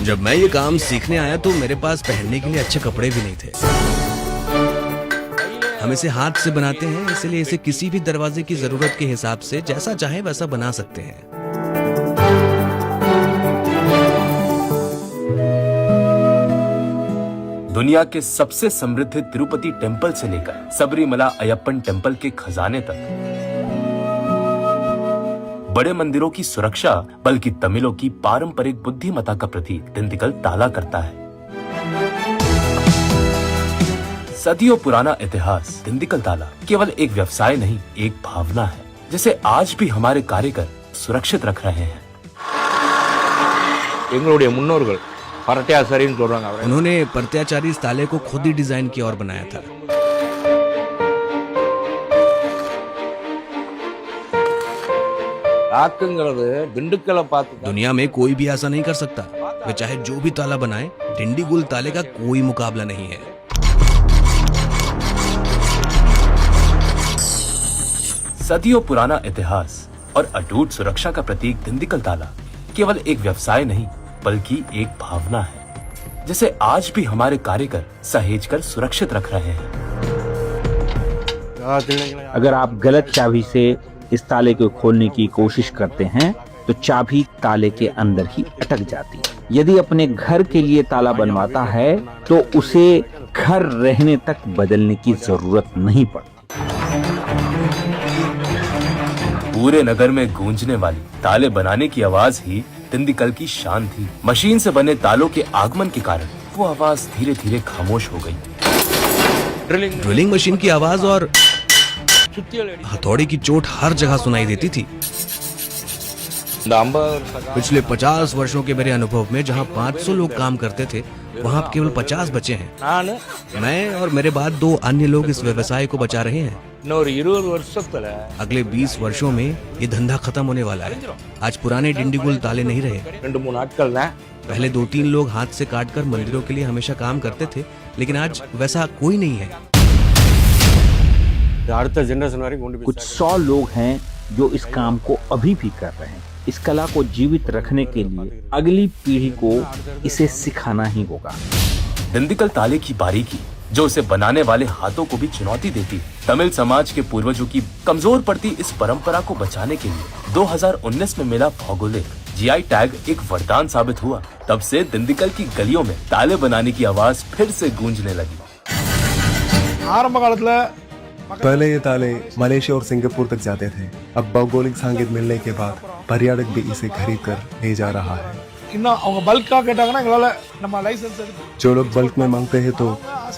जब मैं ये काम सीखने आया तो मेरे पास पहनने के लिए अच्छे कपड़े भी नहीं थे। हम इसे हाथ से बनाते हैं, इसलिए इसे किसी भी दरवाजे की जरूरत के हिसाब से जैसा चाहे वैसा बना सकते हैं। दुनिया के सबसे समृद्ध तिरुपति टेम्पल से लेकर सबरीमला अयप्पन टेम्पल के खजाने तक बड़े मंदिरों की सुरक्षा बल्कि तमिलों की पारंपरिक बुद्धिमत्ता का प्रतीक दिंडिगल ताला करता है। सदियों पुराना इतिहास दिंडिगल ताला केवल एक व्यवसाय नहीं, एक भावना है जिसे आज भी हमारे कारीगर सुरक्षित रख रहे हैं। उन्होंने परत्याचारी इस ताले को खुद ही डिजाइन किया और बनाया था। दुनिया में कोई भी ऐसा नहीं कर सकता। वे चाहे जो भी ताला बनाए, डिंडीगुल ताले का कोई मुकाबला नहीं है। सदियों पुराना इतिहास और अटूट सुरक्षा का प्रतीक दिंडिगल ताला केवल एक व्यवसाय नहीं बल्कि एक भावना है जिसे आज भी हमारे कारीगर सहेजकर सुरक्षित रख रहे हैं। अगर आप गलत चाबी से इस ताले को खोलने की कोशिश करते हैं तो चाबी ताले के अंदर ही अटक जाती है। यदि अपने घर के लिए ताला बनवाता है तो उसे घर रहने तक बदलने की जरूरत नहीं पड़ती। पूरे नगर में गूंजने वाली ताले बनाने की आवाज ही दिंडिगल की शान थी। मशीन से बने तालों के आगमन के कारण वो आवाज धीरे धीरे खामोश हो गई। ड्रिलिंग मशीन की आवाज और हथौड़े की चोट हर जगह सुनाई देती थी। पिछले 50 वर्षों के मेरे अनुभव में जहां 500 लोग काम करते थे, वहां अब केवल 50 बचे हैं। मैं और मेरे बाद 2 अन्य लोग इस व्यवसाय को बचा रहे हैं। अगले 20 वर्षों में ये धंधा खत्म होने वाला है। आज पुराने डिंडीगुल ताले नहीं रहे। पहले 2-3 लोग हाथ से काटकर मंदिरों के लिए हमेशा काम करते थे, लेकिन आज वैसा कोई नहीं है। कुछ 100 लोग हैं जो इस काम को अभी भी कर रहे हैं। इस कला को जीवित रखने के लिए अगली पीढ़ी को इसे सिखाना ही होगा। दिंडिगल ताले की बारीकी जो उसे बनाने वाले हाथों को भी चुनौती देती है। तमिल समाज के पूर्वजों की कमजोर पड़ती इस परंपरा को बचाने के लिए 2019 में मिला भौगोलिक जीआई टैग एक वरदान साबित हुआ। तब से दिंडिगल की गलियों में ताले बनाने की आवाज फिर से गूंजने लगी। पहले ये ताले मलेशिया और सिंगापुर तक जाते थे। अब भौगोलिक संकेत मिलने के बाद पर्यटक भी इसे खरीद कर ले जा रहा है। जो लोग बल्क में मांगते हैं तो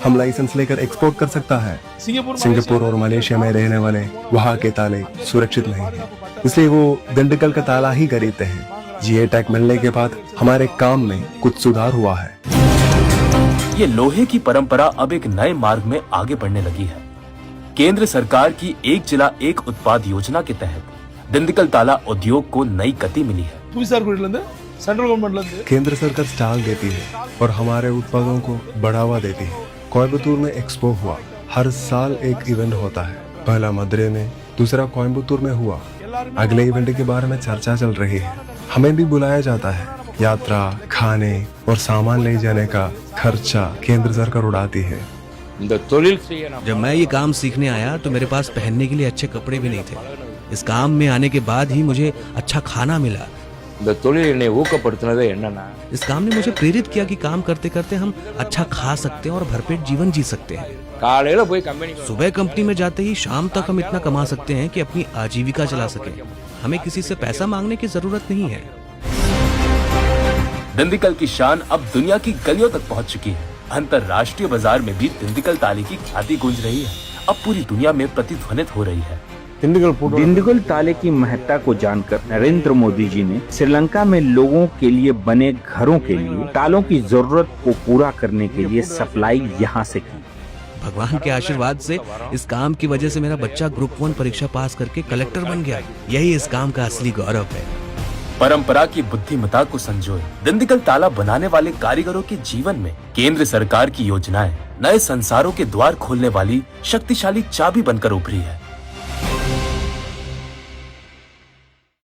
हम लाइसेंस लेकर एक्सपोर्ट कर सकता है। सिंगापुर और मलेशिया में रहने वाले वहाँ के ताले सुरक्षित नहीं है, इसलिए वो दिंडिगल का ताला ही खरीदते हैं। जीआई टैग मिलने के बाद हमारे काम में कुछ सुधार हुआ है। ये लोहे की परंपरा अब एक नए मार्ग में आगे बढ़ने लगी है। केंद्र सरकार की एक जिला एक उत्पाद योजना के तहत दिंडिगल ताला उद्योग को नई गति मिली है। केंद्र सरकार स्टॉल देती है और हमारे उत्पादों को बढ़ावा देती है। कोयम्बतूर में एक्सपो हुआ। हर साल एक इवेंट होता है। पहला मदुरै में, दूसरा कोयम्बतूर में हुआ। अगले इवेंट के बारे में चर्चा चल रही है। हमें भी बुलाया जाता है। यात्रा, खाने और सामान ले जाने का खर्चा केंद्र सरकार उड़ाती है। जब मैं ये काम सीखने आया तो मेरे पास पहनने के लिए अच्छे कपड़े भी नहीं थे। इस काम में आने के बाद ही मुझे अच्छा खाना मिला। इस काम ने मुझे प्रेरित किया कि काम करते करते हम अच्छा खा सकते हैं और भरपेट जीवन जी सकते हैं। सुबह कंपनी में जाते ही शाम तक हम इतना कमा सकते हैं कि अपनी आजीविका चला सके। हमें किसी से पैसा मांगने की जरूरत नहीं है। दिंडिगल की शान अब दुनिया की गलियों तक पहुंच चुकी है। अंतरराष्ट्रीय बाजार में भी दिंडिगल ताले की ख्याति गूंज रही है। अब पूरी दुनिया में प्रतिध्वनित हो रही है। दिंडिगल ताले की महत्ता को जानकर नरेंद्र मोदी जी ने श्रीलंका में लोगों के लिए बने घरों के लिए तालों की जरूरत को पूरा करने के लिए सप्लाई यहाँ से की। भगवान के आशीर्वाद से इस काम की वजह से मेरा बच्चा ग्रुप 1 परीक्षा पास करके कलेक्टर बन गया। यही इस काम का असली गौरव है। परंपरा की बुद्धिमत्ता को संजोए दिंडिगल ताला बनाने वाले कारीगरों के जीवन में केंद्र सरकार की योजनाएं नए संसारों के द्वार खोलने वाली शक्तिशाली चाबी बनकर उभरी है।